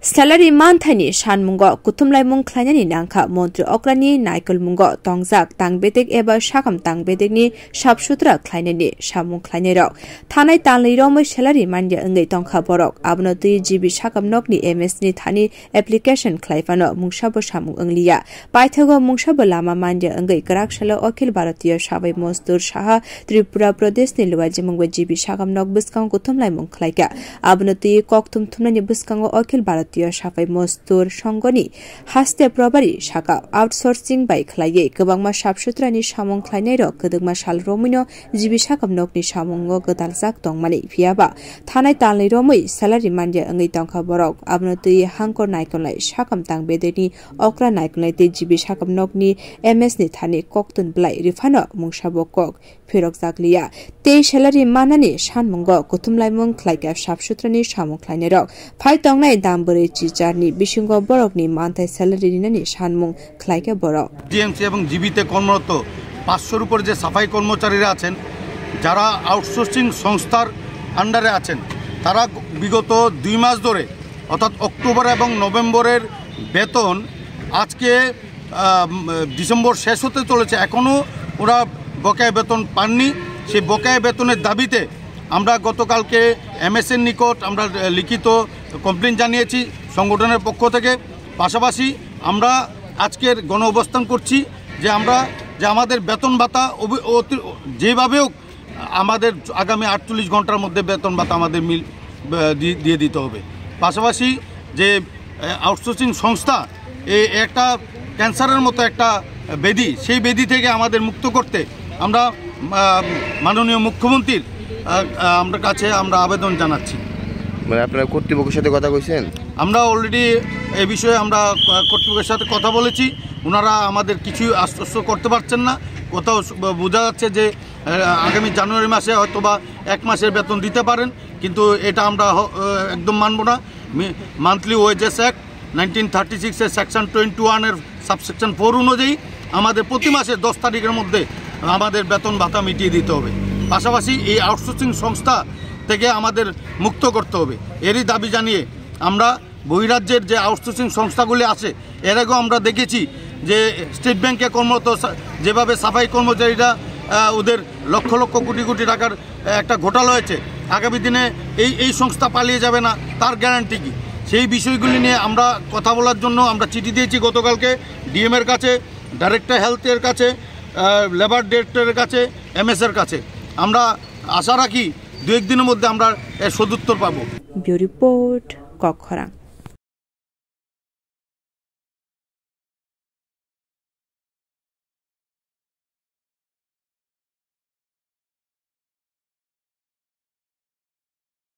Salary manthani shanmungo kutumlaimung khlanyani nangkha Montri Okrani Naikolmungo Tongjak Tangbedek eba Shakam Tangbedekni Sabsutra khlainani Shamung khlainirok Thanai Tanliromoi salary manja ngai tongkha borok abnoti GB Shakam nokni MS ni thani application khlaifano mungsabo shamung angliya paithago mungsabo lama manja ngai Karakshalo Akhil Bharatiya Sabai Mazdur Saha Tripura Pradesh ni luwajimungwa GB Shakam nok buskang kutumlaimung khlaika abnoti koktum thumnani buskango Akhil Bharatiya Sabai Mazdur Songoni haste probari shaka outsourcing by khlaye gobangma sabsutrani samung khlainairo kodogma sal romino GB Shakam nokni samungo godaljak tongmani phiaba thanai talni romoi salary manja angai tongkha borok abnoti hangkor naikolai Shakam tangbedeni okra naikolai te GB Shakam nokni MS ni thani koktun blai rifano mungsabo kok phirok jakliya te salary manani sanmungo kutumlaimung khlaika sabsutrani samung khlainairo phai tongnai dambore চিচারনি বিশৃঙ্গ বরকনি মান্থায় salary নিনানি সানমুং খাইকে বরক DMC এবং জিবিতে কর্মরত 500 এর উপর যে সাফাই কর্মচারীরা আছেন যারা আউটসোর্সিং সংস্থার আন্ডারে আছেন তারা বিগত 2 মাস ধরে অর্থাৎ অক্টোবর এবং নভেম্বরের বেতন আজকে ডিসেম্বর শেষ হতে চলেছে এখনো ওরা বকেয়া বেতন পাননি সেই বকেয়া বেতনের দাবিতে আমরা গতকালকে এমএসএর নিকট আমরা লিখিত কমপ্লেন জানিয়েছি সংগঠনের পক্ষ থেকে পাশাপাশি আমরা আজকের গণ অবস্থান করছি যে আমরা যে আমাদের বেতন ভাতা যেভাবেও আমাদের আগামী 48 ঘন্টার মধ্যে বেতন ভাতা আমাদের দিয়ে দিতে হবে পাশাপাশি যে আউটসোর্সিং সংস্থা একটা ক্যান্সারের মতো একটা ব্যাধি সেই ব্যাধি থেকে আমাদের মুক্ত করতে আমরা মাননীয় মুখ্যমন্ত্রীর আমরা কাছে আমরা আবেদন জানাচ্ছি মানে আপনারা কর্তৃপক্ষের সাথে কথা কইছেন আমরা অলরেডি এই বিষয়ে আমরা কর্তৃপক্ষের সাথে কথা বলেছি ওনারা আমাদের কিছু আশ্বস্ত করতে পারছেন না কোথাও বোঝা যাচ্ছে যে আগামী জানুয়ারি মাসে হয়তো বা 1 মাসের বেতন দিতে পারেন কিন্তু এটা আমরা একদম মানব না মান্থলি ওয়েজেস অ্যাক্ট 1936 এর সেকশন 21 এর সাবসেকশন 4 অনুযায়ী আমাদের প্রতি মাসে 10 তারিখের মধ্যে আমাদের বেতন ভাতা মিটিয়ে দিতে হবে পাশাপাশি এই আউটসোর্সিং সংস্থা থেকে আমাদের মুক্ত করতে হবে এরই দাবি জানিয়ে আমরা বহিরাজ্যের যে আউটসোর্সিং সংস্থাগুলি আছে এর আগেও আমরা দেখেছি যে স্টেট ব্যাংকে কর্মরত যেভাবে সাফাই কর্মচারীরা ওদের লক্ষ লক্ষ কোটি কোটি টাকার একটা ঘোটালা হয়েছে আগামী দিনে এই সংস্থা পালিয়ে যাবে না তার গ্যারান্টি কি সেই বিষয়গুলি নিয়ে আমরা কথা বলার জন্য আমরা চিঠি দিয়েছি গতকালকে ডিএম এর কাছে ডাইরেক্টর হেলথের কাছে লেবার ডিরেক্টরের কাছে এমএস এর কাছে আমরা আশা রাখি 2-1 দিনের মধ্যে আমরা এর সদুত্তর পাবো ব্যুরো রিপোর্ট কক্ষরা।